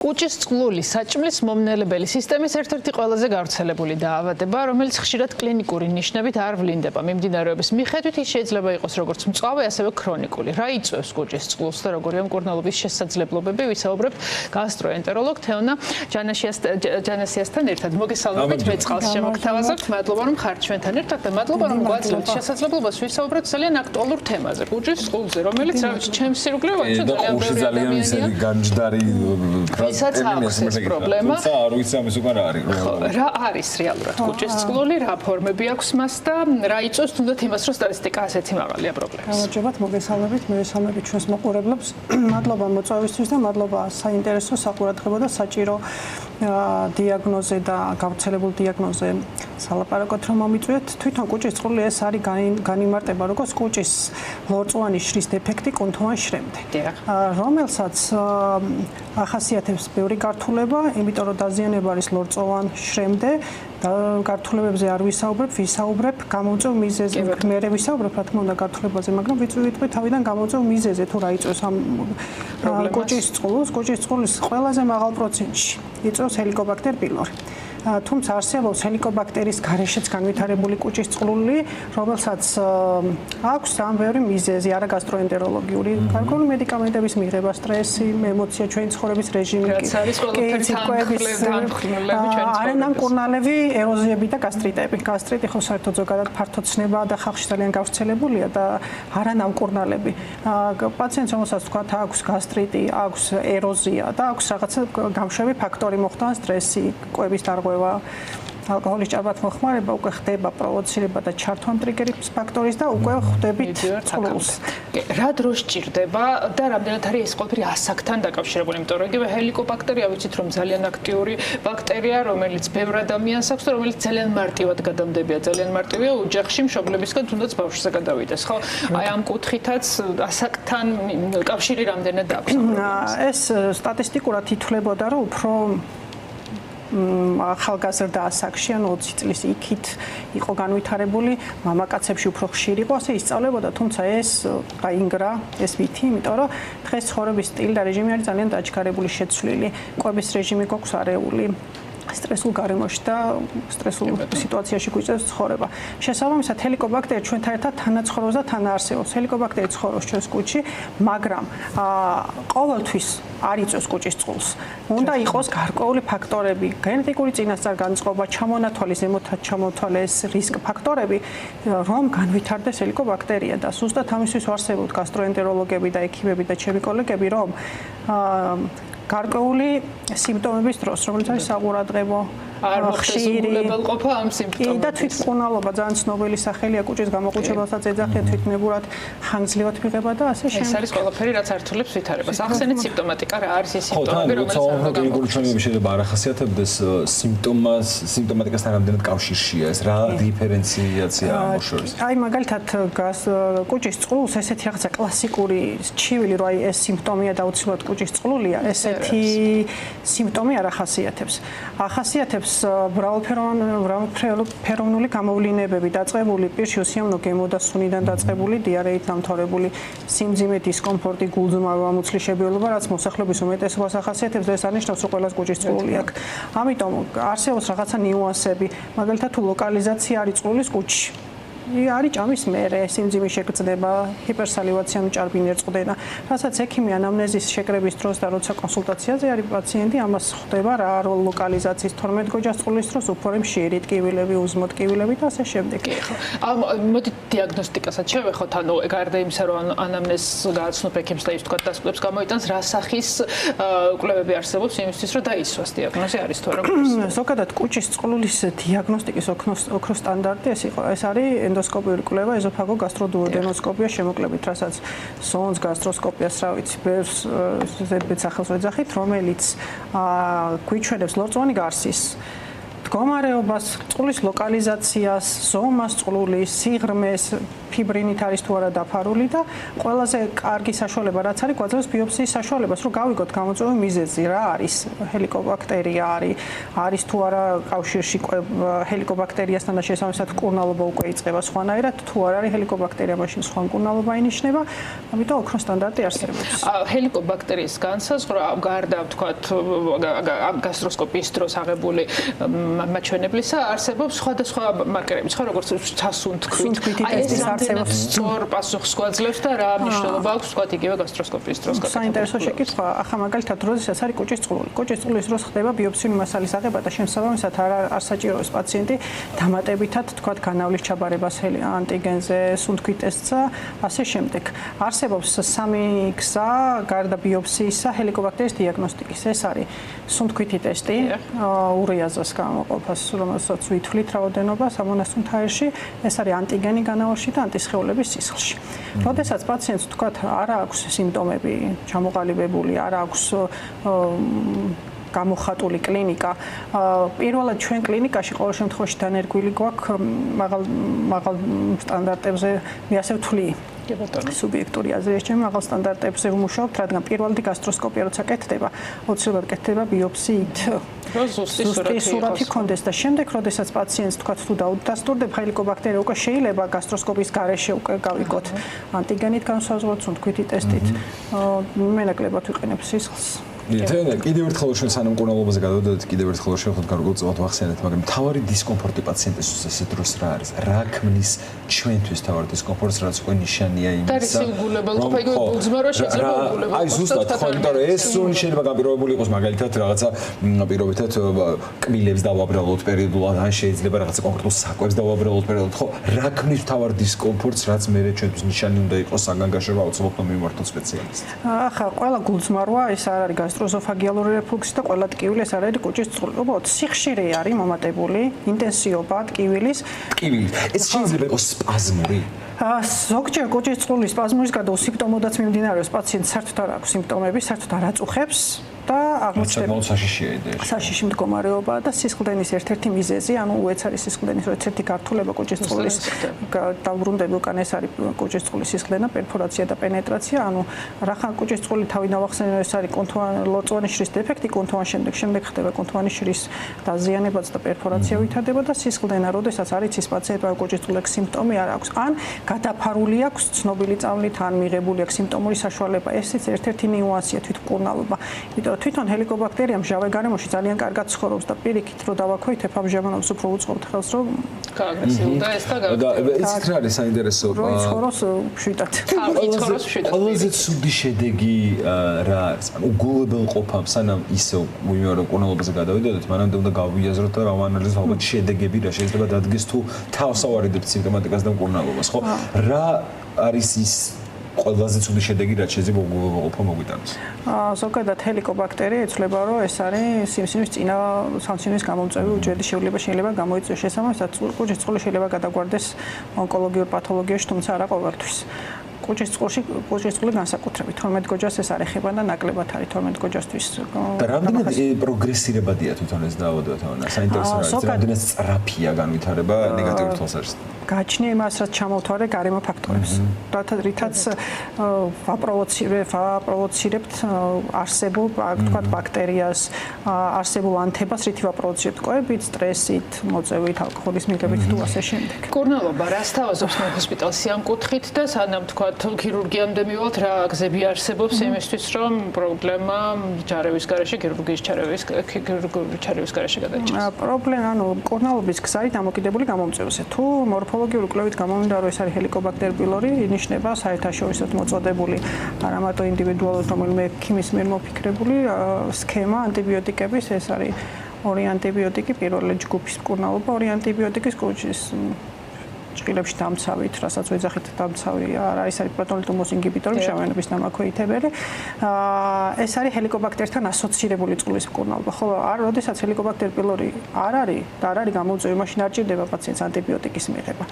კუჭის წყლული საჭმლის მომნელებელი სისტემის ერთ-ერთი ყველაზე გავრცელებული დაავადება, რომელიც ხშირად კლინიკური ნიშნებით არ ვლინდება. მიმდინარეობის მიხედვით ის შეიძლება იყოს როგორც მწვავე, ასევე ქრონიკული. რა იწვევს კუჭის წყლულს და როგორია მკურნალობის შესაძლებლობები, ვისაუბრებთ გასტროენტეროლოგ თეონა ჯანასიასთან ერთად. მოგესალმებით, მე წყალს შემოგთავაზებთ. მადლობა რომ ხართ ჩვენთან ერთად და მადლობა რომ გვაძლევთ შესაძლებლობას ვისაუბროთ ძალიან აქტუალურ თემაზე, კუჭის წყლზე, რომელიც რა ვიცი, ჩემს სირგლევაში ძალიან ბევრი ისაც აქვს ეს პრობლემა. არ ვიცი ამის უკან რა არის. რა არის რეალურად კუჭის წყლული, რა ფორმები აქვს მას და რა იწვევს თუნდაც იმას, რომ სტატისტიკა ასეთი მაღალია პრობლემის. გამარჯობათ, მოგესალმებით, მე ვესალმებით ჩვენს მოყურებლებს. მადლობა მოწვევისთვის და მადლობა საინტერესო საყურადღებო და საჭირო დიაგნოზე და გავრცელებულ დიაგნოზე სალაპარაკოთ რომ მომიწვიეთ. თვითონ კუჭის წყლული ეს არის განიმარტება როგორც კუჭის ლორწოვანი შრის დეფექტი კუნთოვან შრემდე. რომელსაც ახასიათებს ბევრი გართულება, იმიტომ რომ დაზიანება არის ლორწოვან შრემდე და გართულებებზე არ ვისაუბრებ, გამოწვევ მიზეზზე. მე ვისაუბრებ რა თქმა უნდა გართულებაზე, მაგრამ ვიტყვი თავიდან გამოწვევ მიზეზზე თუ რა იწვევს ამ კუჭის წყლულს. კუჭის წყლულის ყველაზე მაღალ პროცენტში იწვევს ჰელიკობაქტერ პილორი. თუმცა არსებობს ჰელიკობაქტერის გარეშეც განვითარებული კუჭის წყლული, რომელსაც აქვს ამ ბევრი მიზეზი, არა გასტროენტეროლოგიური, გარკვეული მედიკამენტების მიღება, სტრესი, ემოცია, ჩვენი ცხოვრების რეჟიმი, არანამკურნალები, ეროზიები და გასტრიტები. გასტრიტი ხო საერთოდ ზოგადად ფართო ცნებაა და ხალხში ძალიან გავრცელებულია და არანამკურნალები. პაციენტს რომელსაც თქვა აქვს გასტრიტი, აქვს ეროზია და აქვს რაღაცა გამშვები ფაქტორი მოხდა, სტრესი, კვების დარღვევა, ალკოჰოლის ჭარბად მოხმარება უკვე ხდება პროვოცირება და ჩართვა ტრიგერის ფაქტორის და უკვე ხვდებით წყლულს. რა დროს ჭირდება და რამდენად არის ეს ყველაფერი ასაკთან დაკავშირებული, იმიტომ რომ იგივე ჰელიკობაქტერია ვიცით რომ ძალიან აქტიური ბაქტერია, რომელიც ბევრ ადამიანს აქვს და რომელიც ძალიან მარტივად გადამდებია, ძალიან მარტივია ოჯახში მშობლებისგან თუნდაც ბავშვზე გადავიდეს, ხო? აი ამ კუთხითაც ასაკთან კავშირი რამდენად აქვს? ეს სტატისტიკურად ითვლებოდა რომ უფრო ახალგაზრდა ასაკში ან 20 წლის იქით იყო განვითარებული, მამაკაცებში უფრო ხშირი იყო, ასე ისწავლებოდა, თუმცა ეს გაინგრა, ეს ვითი, იმიტომ რომ დღეს ცხოვრების სტილი და რეჟიმი არის ძალიან დაჩქარებული, შეცვლილი, კვების რეჟიმი გვაქვს არეული. სტრესულ გარემოში და სტრესულ სიტუაციაში გვიწევს ცხოვრება. შესაბამისად, ჰელიკობაქტერი ჩვენთან ერთად თანაცხოვრობს და თანაარსებობს. ჰელიკობაქტერი ცხოვრობს ჩვენს კუჭში, მაგრამ ყოველთვის არ იწვევს კუჭის წყლულს. უნდა იყოს გარკვეული ფაქტორები, გენეტიკური წინასწარ-განწყობა, ჩამონათვალი, ზემოთად ჩამონათვალეს რისკ ფაქტორები, რომ განვითარდეს ჰელიკობაქტერია და ზუსტად ამისთვის არსებობთ გასტროენტეროლოგები და ექიმები და ჩემი კოლეგები, რომ გარკვეული სიმპტომების დროს, რომელიც არის საყურადღებო, ხშირი ყოფა ამ სიმპტომებში. და თვითმკურნალობა ძალიან ცნობილი სახელია, კუჭის გამოყუჩებასაც ეძახიან თვითნებურად, ხანგრძლივად მიღება და ასე შემდეგ. ეს არის ყველაფერი, რაც ართულებს ვითარებას. ახსენეთ სიმპტომატიკა, რა არის ეს სიმპტომები, რომელსაც კლინიკური ჩვენები შეიძლება არ ახასიათებდეს სიმპტომატიკასთან რამდენად კავშირშია ეს, რა დიფერენციაცია ამ შორის. აი მაგალითად კუჭის წყლულს ესეთი რაღაცა კლასიკური ჩივილი, რომ აი ეს სიმპტომია და უცბად კუჭის წყლულია, ესეთი სიმპტომი არ ახასიათებს. ახასიათებს მრავალფეროვნული გამოვლინებები, დაწყებული პირში უსიამოვნო გემოდასუნიდან დაწყებული დიარეით დამთავრებული სიმძიმე, დისკომფორტი, გულძმავა, მუცლის შებიოლობა, რაც მოსახლეობის უმეტესობას ახასიათებს და ეს არნიშნავს, რომ ყველას კუჭის წყლული აქვს. ამიტომ არსებობს რაღაცა ნიუანსები, მაგალითად თუ ლოკალიზაცია არის წყლულის კუჭში. არის ჭამის მერე, სიმძიმის შეგრძნება, ჰიპერსალივაცია, ჭარბინერ წყდება. რასაც ექიმი ანამნეზის შეკრების დროს და როცა კონსულტაციაზე არის პაციენტი, ამას ხვდება რა ლოკალიზაციის 12 გოჯას წყლულის დროს უფრო მშიერი ტკივილები, უზმოდ ტკივილები და ასე შემდეგ. მოდი დიაგნოსტიკასაც შევეხოთ, ანუ გარდა იმისა, რომ ანამნეზს გააცნობ ექიმს და ის თქვა დასკვნებს გამოიტანს, რა სახის კვლევები არსებობს იმისთვის, რომ დაისვას დიაგნოზი არის თუ არა? ზოგადად კუჭის წყლულის დიაგნოსტიკის ოქროს სტანდარტი ეს იყო. ეს არის ენდოსკოპიური კვლევა, ეზოფაგო გასტროდუოდენოსკოპია შემოკლებით, რასაც სონს გასტროსკოპიას, რა ვიცი, ბევრს ზედმეტ სახელს ვეძახით, რომელიც გვიჩვენებს ლორწოვანი გარსის მდგომარეობას, წყლის ლოკალიზაციას, ზომას, წყლის სიღრმეს, ფიბრინით არის თუ არა დაფარული და ყველაზე კარგი საშუალება რაც არის გვაძლევს ბიოპსიის საშუალებას, რომ გავიგოთ გამოწვევის მიზეზი რა არის, ჰელიკობაქტერია არის თუ არა კავშირში ჰელიკობაქტერიასთან და შესაბამისად მკურნალობა უკვე იწყება სხვანაირად, თუ არ არის ჰელიკობაქტერია, მაშინ სხვა მკურნალობა ინიშნება, ამიტომ ოქროს სტანდარტი არსებობს. ჰელიკობაქტერიის განსაზღვრა გარდა ვთქვათ გასტროსკოპიის დროს აღებული მაჩვენებლისა არსებობს სხვადასხვა მარკერები, ხო როგორც სასუნთქვით ტესტის არსებობს. სწორ პასუხს გვაძლევს და რა მნიშვნელობა აქვს ვთქვათ იგივე გასტროსკოპიის დროს გაკეთებული. საინტერესო შეკითხვა, ახლა მაგალითად როდესაც არის კუჭის წყლული. კუჭის წყლის დროს ხდება ბიოპსიული მასალის აღება და შემსაბამისად არ საჭიროებს პაციენტი დამატებითად თქვათ განავლის ჩაბარებას ანტიგენზე, სუნთქვით ტესტსა, ასე შემდეგ. არსებობს სამი გზა გარდა ბიოპსიისა ჰელიკობაქტერიის დიაგნოსტიკის. ეს არის სუნთქვითი ტესტი, ურიაზას გამოყოფას, რომელსაც ვითვლით რაოდენობას ამონასუნთ ჰაერში, ეს არის ანტიგენი განავალში და ანტისხეულების სისხლში. როდესაც პაციენტს თქვათ არ აქვს სიმპტომები ჩამოყალიბებული, არ აქვს გამოხატული კლინიკა. პირველად ჩვენ კლინიკაში ყოველ შემთხვევაში დანერგვილი გვაქვს მაღალ სტანდარტებზე, მე ასე ვთვლი. სუბიექტური აზრია ჩემი მაღალ სტანდარტებზე ვმუშაობთ, რადგან პირველადი გასტროსკოპია როცა კეთდება, აუცილებლად კეთდება ბიოპსიით. ზუსტი სურათი კონდეს და შემდეგ, როდესაც პაციენტს თქვათ თუ დაუდასტურდებ ჰელიკობაქტერია, უკვე შეიძლება გასტროსკოპის გარეშე უკვე გავიგოთ ანტიგენით განსაზღვროთ, სუნთქვითი ტესტით. მენაკლებად ვიყენებ სისხლს. კიდევ ერთხელ ჩვენ სანამ მკურნალობაზე გადავდოდეთ, კიდევ ერთხელ შევხვდით გარკვეულწილად ვახსენეთ, მაგრამ მთავარი დისკომფორტი პაციენტისთვის ეს დროს რა არის? რა ქმნის ჩვენთვის მთავარ დისკომფორტს, რაც უკვე ნიშანია იმისა. და რისიგულებელყოფა იგივე ბულძმარო შეიძლება უგულებელყოფა. აი ზუსტად, ხო, იმიტომ რომ ეს სულ შეიძლება განპირობებული იყოს მაგალითად რაღაცა პირობითად კბილებს დავაბრალოთ პერიოდულად, ან შეიძლება რაღაცა კონკრეტულ საკვებს დავაბრალოთ პერიოდულად, ხო? რა ქმნის მთავარ დისკომფორტს, რაც მე ჩვენთვის ნიშანი უნდა იყოს საგანგაშორო აუცილებლად მიმართოთ სპეციალისტს. ახლა ყველა გულძმარვა ეს არ არის გასტროესოფაგიალური რეფლუქსი და ყველა ტკივილი ეს არ არის კუჭის წყული. უბრალოდ სიხშირე არის მომატებული, ინტენსივობა ტკივილის. ეს შეიძლება იყოს სპაზმური. ზოგჯერ კუჭის წყულის სპაზმურის გარდა სიმპტომოდაც მიმდინარეობს პაციენტს საერთოდ არ აქვს სიმპტომები, საერთოდ არ აწუხებს და აღმოჩნდება საშიში მდგომარეობა და სისხლდენის ერთ-ერთი მიზეზი, ანუ უეც არის სისხლდენის ერთ-ერთი გართულება კუჭის წყულის დაუბრუნდები უკან ეს არის კუჭის წყულის სისხლდენა, პერფორაცია და პენეტრაცია, ანუ რახან კუჭის წყული თავი დავახსენე ეს არის ლორწოვანი შრის დეფექტი, კონტუან შემდეგ ხდება კონტუანი შრის დაზიანებაც და პერფორაცია ვითარდება და სისხლდენა, როდესაც არის ის პაციენტმა კუჭის წყულის სიმპტომი არ აქვს, ან გადაფარული აქვს ცნობილი წამლით, ან მიღებული აქვს სიმპტომური საშუალება, ესეც ერთ-ერთი ნიუანსია თვითმკურნალობა. იმიტომ თვითონ ჰელიკობაქტერია მჟავე გარემოში ძალიან კარგად ცხოვრობს და პირიქით რო დავაქვეითებ ამჟამად უფრო უწყობთ ხელს რომ გააგრესიულდა ეს და ეს რა არის საინტერესო ცხოვრობს შვიდად. ყველაზე ცუდი შედეგი რა არის? ანუ უგულებელყოფა სანამ ისევ ვიმეორებ მკურნალობაზე გადავიდოდეთ, მანამდე უნდა გავიაზროთ და გავანალიზოთ ალბათ შედეგები რა შეიძლება დადგეს თუ თავს ავარიდებთ სიმპტომატიკას და მკურნალობას, ხო? რა არის ის ყველაზე ცუდი შედეგი, რაც შეიძლება უგულებელყოფა მოგვიტანოს? ზოგადად ჰელიკობაქტერია იცვლება, რომ ეს არის სიმსივნის წინა სამსივნის გამომწვევი უჯრედი შეიძლება გამოიწვიოს შესაბამისად კუჭის წყული შეიძლება გადაგვარდეს ონკოლოგიურ პათოლოგიაში, თუმცა არა ყოველთვის. კუჭის წყული განსაკუთრებით 12 გოჯას ეს არ ეხება და ნაკლებად არის 12 გოჯასთვის. და რამდენად პროგრესირებადია თვითონ ეს დაავადება? საინტერესო არის, რამდენად სწრაფია განვითარება ნეგატიურ თვალსაზრისით? გაჩნია იმას, რაც ჩამოვთვალე გარემო ფაქტორებს. რითაც ვაპროვოცირებთ არსებულ, თქვათ, ბაქტერიას, არსებულ ანთებას, რითი ვაპროვოცირებთ კვებით, სტრესით, მოწევით, ალკოჰოლის მიღებით თუ ასე შემდეგ. მკურნალობა რას თავაზობს ჰოსპიტალში ამ კუთხით და სანამ თქვათ ქირურგიამდე მივალთ, რა გზები არსებობს იმისთვის, რომ პრობლემა ჯარევის გარეშე, ქირურგიის ჯარევის გარეშე გადაიჭრას? პრობლემა, ანუ მკურნალობის გზა არის დამოკიდებული გამომწვევზე. თუ მორფოლოგიური კვლევით გამომინდა, რომ ეს არის ჰელიკობაქტერ პილორი, ინიშნება საერთაშორისოდ მოწოდებული არა მარტო ინდივიდუალურად, რომელიმე ექიმის მიერ მოფიქრებული სქემა ანტიბიოტიკების, ეს არის ორი ანტიბიოტიკი, პირველი ჯგუფის მკურნალობა, ორი ანტიბიოტიკის კუჭის ჭყილებში დამცავით, რასაც ვეძახით დამცავი, არის პროტონლიტუმოს ინჰიბიტორი, მჟავიანობის დამაქვეითებელი. ეს არის ჰელიკობაქტერთან ასოცირებული წყლის მკურნალობა. ხოლო როდესაც ჰელიკობაქტერ პილორი არ არის და არ არის გამოუწვევი, მაშინ არ ჭირდება პაციენტს ანტიბიოტიკის მიღება.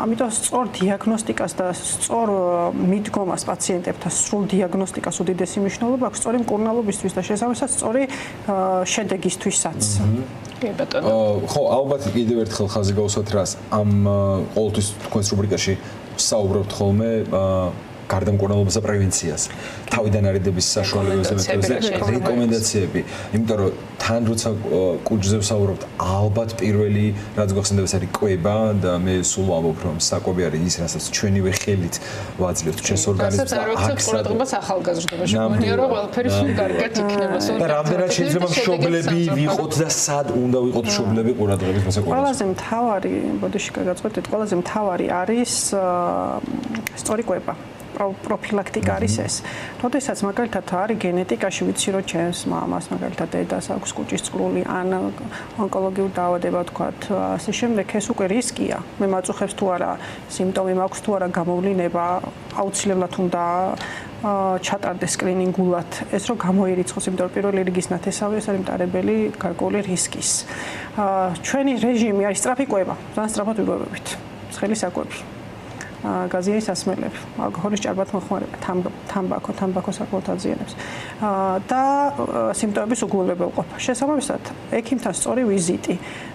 ამიტომ სწორ დიაგნოსტიკას და სწორ მიდგომას პაციენტებთან სრულ დიაგნოსტიკას უდიდესი მნიშვნელობა აქვს სწორი მკურნალობისთვის და შესაბამისად სწორი შედეგისთვისაც. კი ბატონო. ხო, ალბათ კიდევ ერთხელ ხაზი გავუსვათ რას ამ ყოველთვის თქვენს რუბრიკაში საუბრობთ ხოლმე გარდა მკურნალობისა პრევენციას. თავიდან არიდების საშუალებებზე რეკომენდაციები. იმიტომ რომ თან როცა კუჭზე ვსაუბრობთ, ალბათ პირველი რაც გახსენდება ეს არის კვება და მე სულ ვამბობ რომ საკვები არის ის რასაც ჩვენივე ხელით ვაძლევთ ჩვენს ორგანიზმს და აქ ყურადღებას ახალგაზრდობაში მგონია რომ ყველაფერი სულ კარგად იქნება. და რამდენად შეიძლება მშობლები ვიყოთ და სად უნდა ვიყოთ მშობლები ყურადღების მოსაკვეთად. ყველაზე მთავარი, ბოდიში გაგაწყვეტეთ, ყველაზე მთავარი არის სწორი კვება. პროფილაქტიკა არის ეს. როდესაც მაგალითად არის გენეტიკაში ვიცი რომ ჩემს მამას მაგალითად დედას აქვს კუჭის წყლული ან ონკოლოგიური დაავადება თქვათ, ასე შემდეგ ეს უკვე რისკია. მე მაწუხებს თუ არა სიმპტომი მაქვს თუ არა გამოვლინება, აუცილებლად უნდა ჩატარდეს სკრინინგულად ეს რომ გამოირიცხოს, იმიტომ რომ პირველი რიგის ნათესავი ეს არის მტარებელი გარკვეული რისკის. ჩვენი რეჟიმი არის სწრაფი კვება, ძალიან სწრაფად ვიკვებებით. ცხელი საკვები. გაზიანი სასმელები, ალკოჰოლის ჭარბად მოხმარება, თამბაქო საკმაოდ აზიანებს და სიმპტომების უგულებელყოფა. შესაბამისად, ექიმთან სწორი ვიზიტი,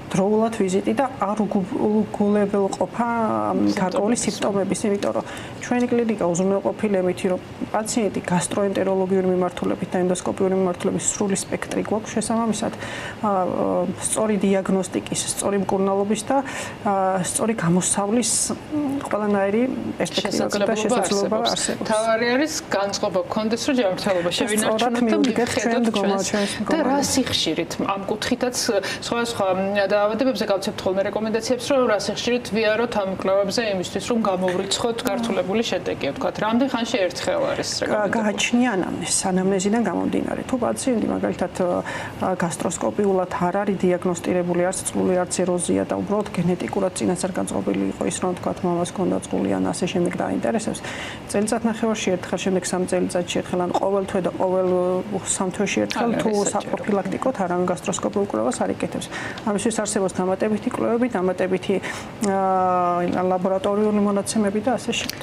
დროულად ვიზიტი და არ უგულებელყოფა გარკვეული სიმპტომების, იმიტომ რომ ჩვენი კლინიკა უზრუნველყოფილია იმით, რომ პაციენტი გასტროენტეროლოგიური მიმართულებით და ენდოსკოპიური მიმართულებით სრული სპექტრი გვაქვს. შესაბამისად, სწორი დიაგნოსტიკის, სწორი მკურნალობის და სწორი გამოსავლის ყველანაირი შესაძლებლობა არსებობს. თავარი არის განწყობა გქონდეს, რომ ჯანმრთელობა შევინარჩუნოთ და მიხედოთ ჩვენს და რა სიხშირით ამ კუთხითაც სხვა დაავადებებზე გავცემთ ხოლმე რეკომენდაციებს, რომ რა სიხშირით ვიაროთ ამ კვლევებზე იმისთვის, რომ გამოვრიცხოთ გართულებული შედეგი, ვთქვათ, რამდენ ხანში ერთხელ არის რეკომენდებული. გააჩნია ანამნეზიდან გამომდინარე. თუ პაციენტი მაგალითად გასტროსკოპიულად არ არის დიაგნოსტირებული, არც წყლული, არც ეროზია და უბრალოდ გენეტიკურად წინასწარ განწყობილი იყო ის, რომ ვთქვათ, მამას ჰქონდა წყლული ან ასე შემდეგ დაინტერესებს. წელიწადნახევარში ერთხელ, შემდეგ 3 წელიწადში ერთხელ ან ყოველ თვე და ყოველ 3 თვეში ერთხელ თუ საპროფილაქტიკოდ არ ან გასტროსკოპიულ კვლევას არ იკეთებს. ამისთვის არსებობს დამატებითი კვლევები, დამატებითი ლაბორატორიული მონაცემები და ასე შემდეგ.